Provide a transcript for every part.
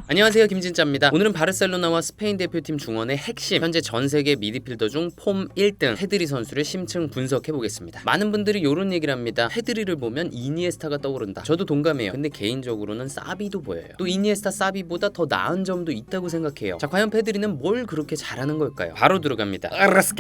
안녕하세요, 김진짜입니다. 오늘은 바르셀로나와 스페인 대표팀 중원의 핵심, 현재 전세계 미드필더 중 폼 1등 페드리 선수를 심층 분석해보겠습니다. 많은 분들이 이런 얘기를 합니다. 페드리를 보면 이니에스타가 떠오른다. 저도 동감해요. 근데 개인적으로는 사비도 보여요. 또 이니에스타, 사비보다 더 나은 점도 있다고 생각해요. 자, 과연 페드리는 뭘 그렇게 잘하는 걸까요? 바로 들어갑니다.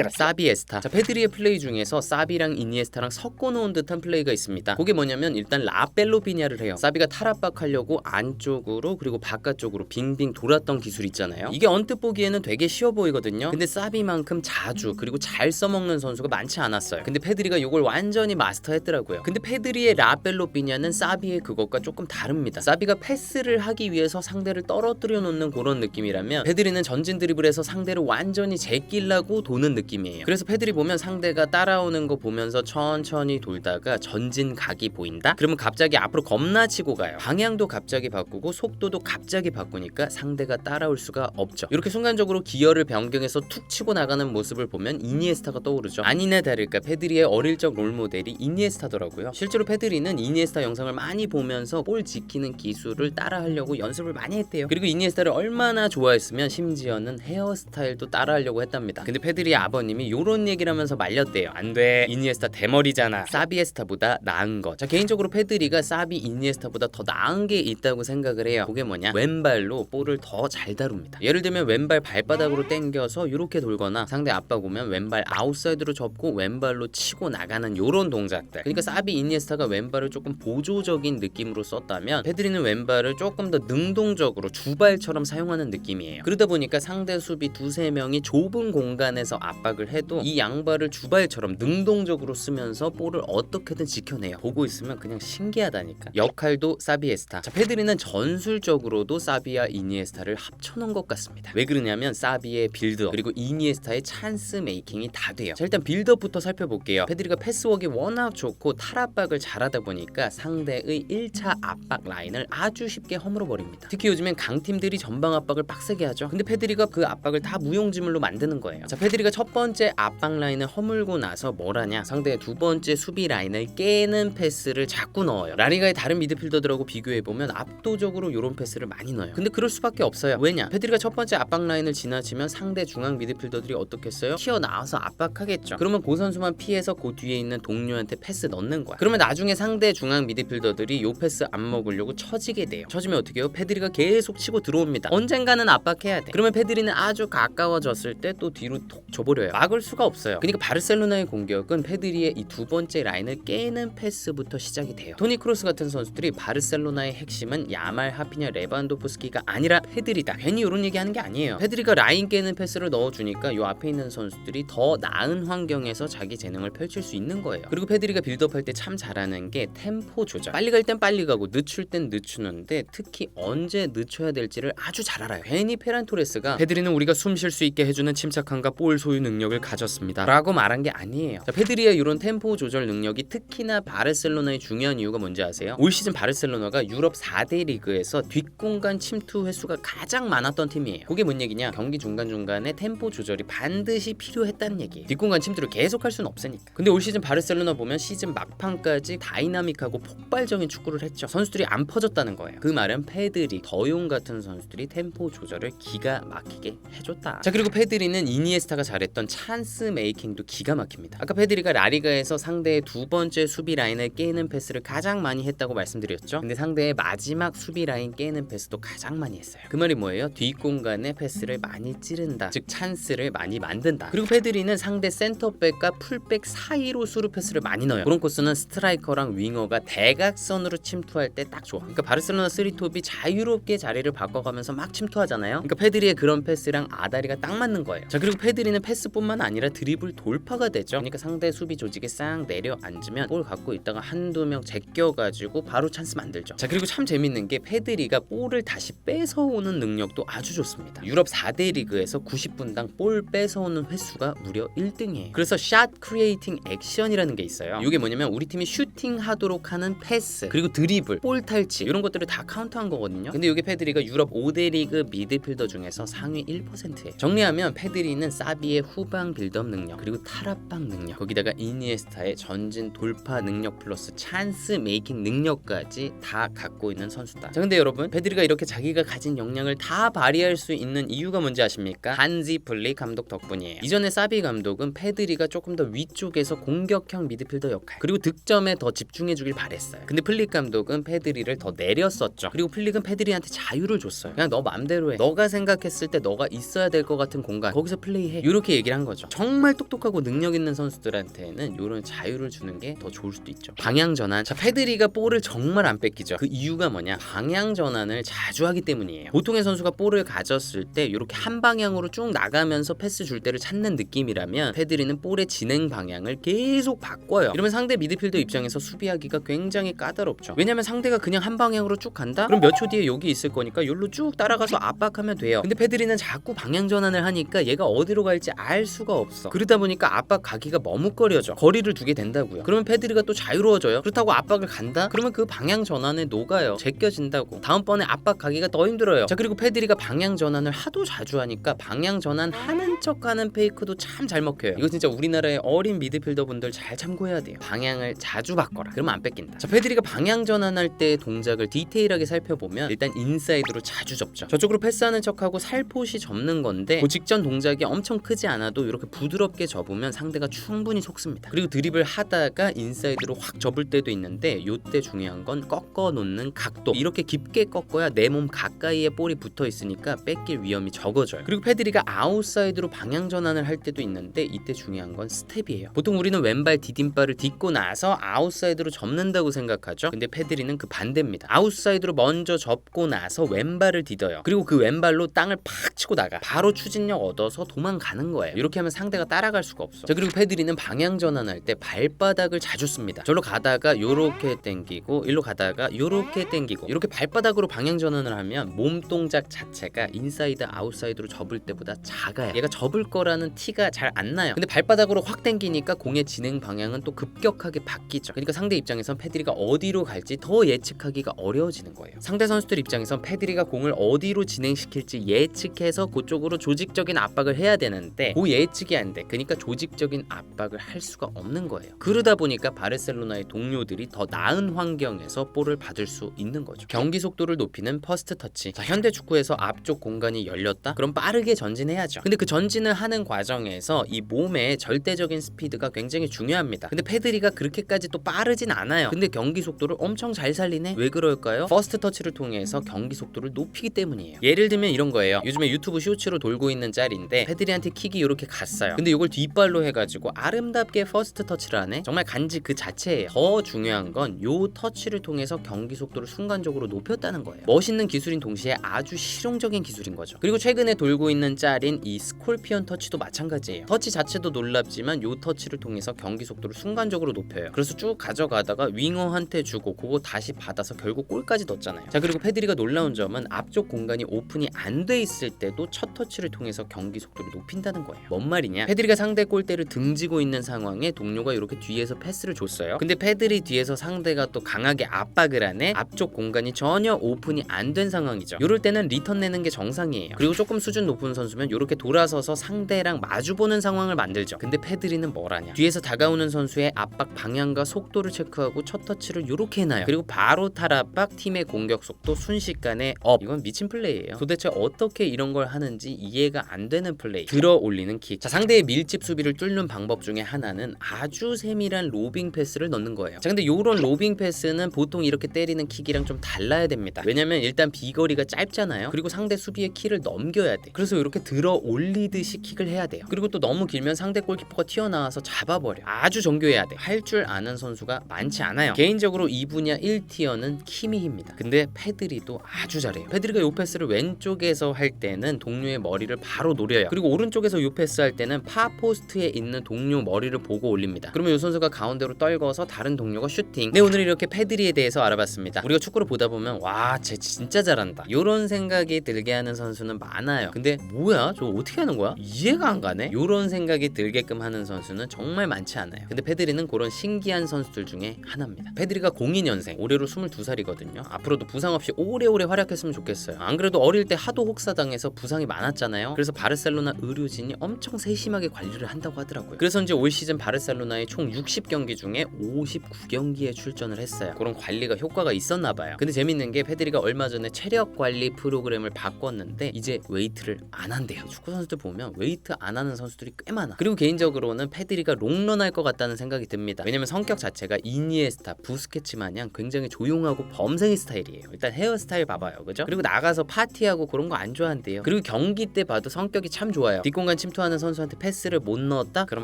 사비에스타. 자, 페드리의 플레이 중에서 사비랑 이니에스타랑 섞어놓은 듯한 플레이가 있습니다. 그게 뭐냐면 일단 라펠로피냐를 해요. 사비가 탈압박하려고 안쪽으로 그리고 바깥쪽으로 빙빙 돌았던 기술 있잖아요. 이게 언뜻 보기에는 되게 쉬워 보이거든요. 근데 사비만큼 자주 그리고 잘 써먹는 선수가 많지 않았어요. 근데 페드리가 이걸 완전히 마스터했더라고요. 근데 페드리의 라펠로피냐는 사비의 그것과 조금 다릅니다. 사비가 패스를 하기 위해서 상대를 떨어뜨려 놓는 그런 느낌이라면 페드리는 전진 드리블에서 상대를 완전히 제끼려고 도는 느낌이에요. 그래서 페드리 보면 상대가 따라오는 거 보면서 천천히 돌다가 전진 각이 보인다? 그러면 갑자기 앞으로 겁나 치고 가요. 방향도 갑자기 바꾸고 속도도 갑자기 바꾸니까 상대가 따라올 수가 없죠. 이렇게 순간적으로 기어를 변경해서 툭 치고 나가는 모습을 보면 이니에스타가 떠오르죠. 아니나 다를까 페드리의 어릴 적 롤모델이 이니에스타더라고요. 실제로 페드리는 이니에스타 영상을 많이 보면서 볼 지키는 기술을 따라하려고 연습을 많이 했대요. 그리고 이니에스타를 얼마나 좋아했으면 심지어는 헤어스타일도 따라하려고 했답니다. 근데 페드리의 아버님이 요런 얘기를 하면서 말렸대요. 안돼, 이니에스타 대머리잖아. 사비에스타보다 나은 거. 자, 개인적으로 페드리가 사비 이니에스타보다 더 나은 게 있다고 생각을 해요. 그게 뭐냐, 왼발로 볼을 더 잘 다룹니다. 예를 들면 왼발 발바닥으로 당겨서 이렇게 돌거나 상대 압박 오면 왼발 아웃사이드로 접고 왼발로 치고 나가는 요런 동작들. 그러니까 사비 이니에스타가 왼발을 조금 보조적인 느낌으로 썼다면 페드리는 왼발을 조금 더 능동적으로 주발처럼 사용하는 느낌이에요. 그러다 보니까 상대 수비 두세 명이 좁은 공간에서 압박을 해도 이 양발을 주발처럼 능동적으로 쓰면서 볼을 어떻게든 지켜내요. 보고 있으면 그냥 신기하다니까. 역할도 사비에스타. 자, 페드리는 전술적으로도 사비와 이니에스타를 합쳐놓은 것 같습니다. 왜 그러냐면 사비의 빌드업 그리고 이니에스타의 찬스 메이킹이 다 돼요. 자, 일단 빌드업부터 살펴볼게요. 페드리가 패스웍이 워낙 좋고 탈압박을 잘하다 보니까 상대의 1차 압박 라인을 아주 쉽게 허물어 버립니다. 특히 요즘엔 강팀들이 전방 압박을 빡세게 하죠. 근데 페드리가 그 압박을 다 무용지물로 만드는 거예요. 자, 페드리가 첫 번째 압박 라인을 허물고 나서 뭘 하냐, 상대의 두 번째 수비 라인을 깨는 패스를 자꾸 넣어요. 라리가의 다른 미드필더들하고 비교해보면 압도적으로 이런 패스를 많이 넣어요. 근데 그럴 수밖에 없어요. 왜냐, 페드리가 첫 번째 압박 라인을 지나치면 상대 중앙 미드필더들이 어떻겠어요? 튀어나와서 압박하겠죠. 그러면 그 선수만 피해서 그 뒤에 있는 동료한테 패스 넣는 거야. 그러면 나중에 상대 중앙 미드필더들이 요 패스 안 먹으려고 처지게 돼요. 처지면 어떻게 해요? 페드리가 계속 치고 들어옵니다. 언젠가는 압박해야 돼. 그러면 페드리는 아주 가까워졌을 때 또 뒤로 톡 줘버려요. 막을 수가 없어요. 그러니까 바르셀로나의 공격은 페드리의 이 두 번째 라인을 깨는 패스부터 시작이 돼요. 토니 크로스 같은 선수들이 바르셀로나의 핵심은 야말, 하피냐, 레반도프스키가 아니라 페드리다. 괜히 이런 얘기하는 게 아니에요. 페드리가 라인 깨는 패스를 넣어주니까 요 앞에 있는 선수들이 더 나은 환경에서 자기 재능을 펼칠 수 있는 거예요. 그리고 페드리가 빌드업할 때 참 잘하는 게 템포 조절. 빨리 갈 땐 빨리 가고 늦출 땐 늦추는데 특히 언제 늦춰야 될지를 아주 잘 알아요. 괜히 페란 토레스가 페드리는 우리가 숨 쉴 수 있게 해주는 침착함과 볼 소유 능력을 가졌습니다 라고 말한 게 아니에요. 자, 페드리의 이런 템포 조절 능력이 특히나 바르셀로나의 중요한 이유가 뭔지 아세요? 올 시즌 바르셀로나가 유럽 4대 리그에서 뒷공간 침투 횟수가 가장 많았던 팀이에요. 그게 뭔 얘기냐, 경기 중간중간에 템포 조절이 반드시 필요했다는 얘기예요. 뒷공간 침투를 계속할 수는 없으니까. 근데 올 시즌 바르셀로나 보면 시즌 막판까지 다이나믹하고 폭발적인 축구를 했죠. 선수들이 안 퍼졌다는 거예요. 그 말은 페드리, 더용 같은 선수들이 템포 조절을 기가 막히게 해줬다. 자, 그리고 페드리는 이니에스타가 잘했던 찬스 메이킹도 기가 막힙니다. 아까 페드리가 라리가에서 상대의 두 번째 수비 라인을 깨는 패스를 가장 많이 했다고 말씀드렸죠. 근데 상대의 마지막 수비 라인 깨는 패스도 가장 많이 했어요. 그 말이 뭐예요? 뒷공간에 패스를 많이 찌른다, 즉 찬스를 많이 만든다. 그리고 페드리는 상대 센터백과 풀백 사이로 수루 패스를 많이 넣어요. 그런 코스는 스트라이커랑 윙어가 대각선으로 침투할 때 딱 좋아. 그러니까 바르셀로나 3톱이 자유롭게 자리를 바꿔가면서 막 침투하잖아요. 그러니까 페드리의 그런 패스랑 아다리가 딱 맞는 거예요. 자, 그리고 페드리는 패스뿐만 아니라 드리블 돌파가 되죠. 그러니까 상대 수비 조직에 싹 내려앉으면 볼 갖고 있다가 한두 명 제껴가지고 바로 찬스 만들죠. 자, 그리고 참 재밌는 게 페드리가 볼을 다시 뺏어오는 능력도 아주 좋습니다. 유럽 4대 리그에서 90분당 볼 뺏어오는 횟수가 무려 1등이에요. 그래서 샷 크리에이팅 액션이라는 게 있어요. 이게 뭐냐면 우리 팀이 슈팅하도록 하는 패스 그리고 드리블, 볼 탈취 이런 것들을 다 카운트한 거거든요. 근데 이게 페드리가 유럽 5대 리그 미드필더 중에서 상위 1%예요. 정리하면 페드리는 사비의 후방 빌드업 능력 그리고 탈압박 능력, 거기다가 이니에스타의 전진 돌파 능력 플러스 찬스 메이킹 능력까지 다 갖고 있는 선수다. 자, 근데 여러분 여러분, 페드리가 이렇게 자기가 가진 역량을 다 발휘할 수 있는 이유가 뭔지 아십니까? 한지 플릭 감독 덕분이에요. 이전에 사비 감독은 페드리가 조금 더 위쪽에서 공격형 미드필더 역할 그리고 득점에 더 집중해주길 바랬어요. 근데 플릭 감독은 페드리를 더 내렸었죠. 그리고 플릭은 페드리한테 자유를 줬어요. 그냥 너 맘대로 해. 너가 생각했을 때 너가 있어야 될 것 같은 공간 거기서 플레이해. 이렇게 얘기를 한 거죠. 정말 똑똑하고 능력 있는 선수들한테는 이런 자유를 주는 게 더 좋을 수도 있죠. 방향 전환. 자, 페드리가 볼을 정말 안 뺏기죠. 그 이유가 뭐냐? 방향 전환을 자주 하기 때문이에요. 보통의 선수가 볼을 가졌을 때 이렇게 한 방향으로 쭉 나가면서 패스 줄 때를 찾는 느낌이라면 페드리는 볼의 진행 방향을 계속 바꿔요. 이러면 상대 미드필더 입장에서 수비하기가 굉장히 까다롭죠. 왜냐면 상대가 그냥 한 방향으로 쭉 간다? 그럼 몇 초 뒤에 여기 있을 거니까 여기로 쭉 따라가서 압박하면 돼요. 근데 페드리는 자꾸 방향 전환을 하니까 얘가 어디로 갈지 알 수가 없어. 그러다 보니까 압박 가기가 머뭇거려져. 거리를 두게 된다고요. 그러면 페드리가 또 자유로워져요. 그렇다고 압박을 간다? 그러면 그 방향 전환에 녹아요. 제껴진다고. 다음번에 압박 가기가 더 힘들어요. 자, 그리고 페드리가 방향 전환을 하도 자주 하니까 방향 전환 하는 척하는 페이크도 참 잘 먹혀요. 이거 진짜 우리나라의 어린 미드필더 분들 잘 참고해야 돼요. 방향을 자주 바꿔라. 그러면 안 뺏긴다. 자, 페드리가 방향 전환할 때의 동작을 디테일하게 살펴보면 일단 인사이드로 자주 접죠. 저쪽으로 패스하는 척하고 살포시 접는 건데 그 직전 동작이 엄청 크지 않아도 이렇게 부드럽게 접으면 상대가 충분히 속습니다. 그리고 드립을 하다가 인사이드로 확 접을 때도 있는데 요때 중요한 건 꺾어 놓는 각도. 이렇게 깊게 꺾어야 내 몸 가까이에 볼이 붙어 있으니까 뺏길 위험이 적어져요. 그리고 페드리가 아웃사이드로 방향 전환을 할 때도 있는데 이때 중요한 건 스텝이에요. 보통 우리는 왼발 디딤발을 딛고 나서 아웃사이드로 접는다고 생각하죠. 근데 페드리는 그 반대입니다. 아웃사이드로 먼저 접고 나서 왼발을 디뎌요. 그리고 그 왼발로 땅을 팍 치고 나가. 바로 추진력 얻어서 도망가는 거예요. 이렇게 하면 상대가 따라갈 수가 없어. 자, 그리고 페드리는 방향 전환할 때 발바닥을 자주 씁니다. 저로 가다가 요렇게 당기고 일로 가다가 요렇게 당기고 이렇게 발바닥으로 방향 전환을 하면 몸 동작 자체가 인사이드 아웃사이드로 접을 때보다 작아요. 얘가 접을 거라는 티가 잘 안 나요. 근데 발바닥으로 확 당기니까 공의 진행 방향은 또 급격하게 바뀌죠. 그러니까 상대 입장에선 페드리가 어디로 갈지 더 예측하기가 어려워지는 거예요. 상대 선수들 입장에선 페드리가 공을 어디로 진행시킬지 예측해서 그쪽으로 조직적인 압박을 해야 되는데 그 예측이 안 돼. 그러니까 조직적인 압박을 할 수가 없는 거예요. 그러다 보니까 바르셀로나의 동료들이 더 나은 환경에서 볼을 받을 수 있는 거죠. 경기 속도를 높이는 퍼스트 터치. 자, 현대 축구에서 앞쪽 공간이 열렸다? 그럼 빠르게 전진해야죠. 근데 그 전진을 하는 과정에서 이 몸의 절대적인 스피드가 굉장히 중요합니다. 근데 페드리가 그렇게까지 또 빠르진 않아요. 근데 경기 속도를 엄청 잘 살리네? 왜 그럴까요? 퍼스트 터치를 통해서 경기 속도를 높이기 때문이에요. 예를 들면 이런 거예요. 요즘에 유튜브 쇼츠로 돌고 있는 짤인데 페드리한테 킥이 이렇게 갔어요. 근데 이걸 뒷발로 해가지고 아름답게 퍼스트 터치를 하네? 정말 간지 그 자체예요. 더 중요한 건 요 터치를 통해서 경기 속도를 순간적으로 높였다는 거예요. 멋있는 기술인 동시에 아주 실용적인 기술인 거죠. 그리고 최근에 돌고 있는 짤인 이 스콜피언 터치도 마찬가지예요. 터치 자체도 놀랍지만 요 터치를 통해서 경기 속도를 순간적으로 높여요. 그래서 쭉 가져가다가 윙어한테 주고 그거 다시 받아서 결국 골까지 넣었잖아요. 자, 그리고 페드리가 놀라운 점은 앞쪽 공간이 오픈이 안 돼 있을 때도 첫 터치를 통해서 경기 속도를 높인다는 거예요. 뭔 말이냐? 페드리가 상대 골대를 등지고 있는 상황에 동료가 이렇게 뒤에서 패스를 줬어요. 근데 페드리 뒤에서 상대가 또 강하게 압박을 하네? 앞쪽 공간이 전혀 오픈이 안 된 상황이죠. 이럴 때는 리턴 내는 게 정상이에요. 그리고 조금 수준 높은 선수면 이렇게 돌아서서 상대랑 마주보는 상황을 만들죠. 근데 페드리는 뭘 하냐? 뒤에서 다가오는 선수의 압박 방향과 속도를 체크하고 첫 터치를 이렇게 해놔요. 그리고 바로 탈압박, 팀의 공격 속도 순식간에 업. 이건 미친 플레이예요. 도대체 어떻게 이런 걸 하는지 이해가 안 되는 플레이. 들어 올리는 킥. 자, 상대의 밀집 수비를 뚫는 방법 중에 하나는 아주 세밀한 로빙 패스를 넣는 거예요. 자, 근데 요런 로빙 패스는 보통 이렇게 때리는 킥이랑 좀 달라야 됩니다. 왜냐면 일단 비거리가 짧잖아요. 그리고 상대 수비의 키를 넘겨야 돼. 그래서 이렇게 들어 올리듯이 킥을 해야 돼요. 그리고 또 너무 길면 상대 골키퍼가 튀어나와서 잡아버려. 아주 정교해야 돼. 할 줄 아는 선수가 많지 않아요. 개인적으로 이 분야 1티어는 키미히입니다. 근데 페드리도 아주 잘해요. 페드리가 요 패스를 왼쪽에서 할 때는 동료의 머리를 바로 노려요. 그리고 오른쪽에서 요 패스 할 때는 파포스트에 있는 동료 머리를 보고 올립니다. 그러면 요 선수가 가운데로 떨궈서 다른 동료가 슈팅. 네, 오늘 이렇게 페드리에 대해서 알아봤습니다. 우리가 축구를 보다 보면 와, 쟤 진짜 잘한다 요런 생각이 들게 하는 선수는 많아요. 근데 뭐야? 저거 어떻게 하는 거야? 이해가 안 가네? 요런 생각이 들게끔 하는 선수는 정말 많지 않아요. 근데 페드리는 그런 신기한 선수들 중에 하나입니다. 페드리가 02년생, 올해로 22살이거든요. 앞으로도 부상 없이 오래오래 활약했으면 좋겠어요. 안 그래도 어릴 때 하도 혹사당해서 부상이 많았잖아요. 그래서 바르셀로나 의료진이 엄청 세심하게 관리를 한다고 하더라고요. 그래서 이제 올 시즌 바르셀로나의 총 60경기 중에 59경기에 출전을 했어요. 그런 관리가 효과가 있었나 봐요. 근데 재밌는 게 게 페드리가 얼마 전에 체력 관리 프로그램을 바꿨는데 이제 웨이트를 안 한대요. 축구 선수들 보면 웨이트 안 하는 선수들이 꽤 많아. 그리고 개인적으로는 페드리가 롱런 할 것 같다는 생각이 듭니다. 왜냐면 성격 자체가 이니에스타, 부스케츠 마냥 굉장히 조용하고 범생이 스타일이에요. 일단 헤어스타일 봐봐요, 그죠? 그리고 나가서 파티하고 그런 거 안 좋아한대요. 그리고 경기 때 봐도 성격이 참 좋아요. 뒷공간 침투하는 선수한테 패스를 못 넣었다? 그럼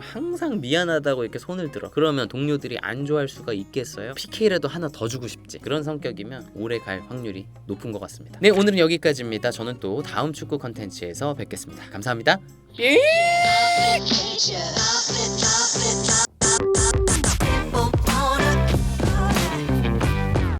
항상 미안하다고 이렇게 손을 들어. 그러면 동료들이 안 좋아할 수가 있겠어요? PK라도 하나 더 주고 싶지. 그런 성격이면 오래 갈 확률이 높은 것 같습니다. 네, 오늘은 여기까지입니다. 저는 또 다음 축구 컨텐츠에서 뵙겠습니다. 감사합니다.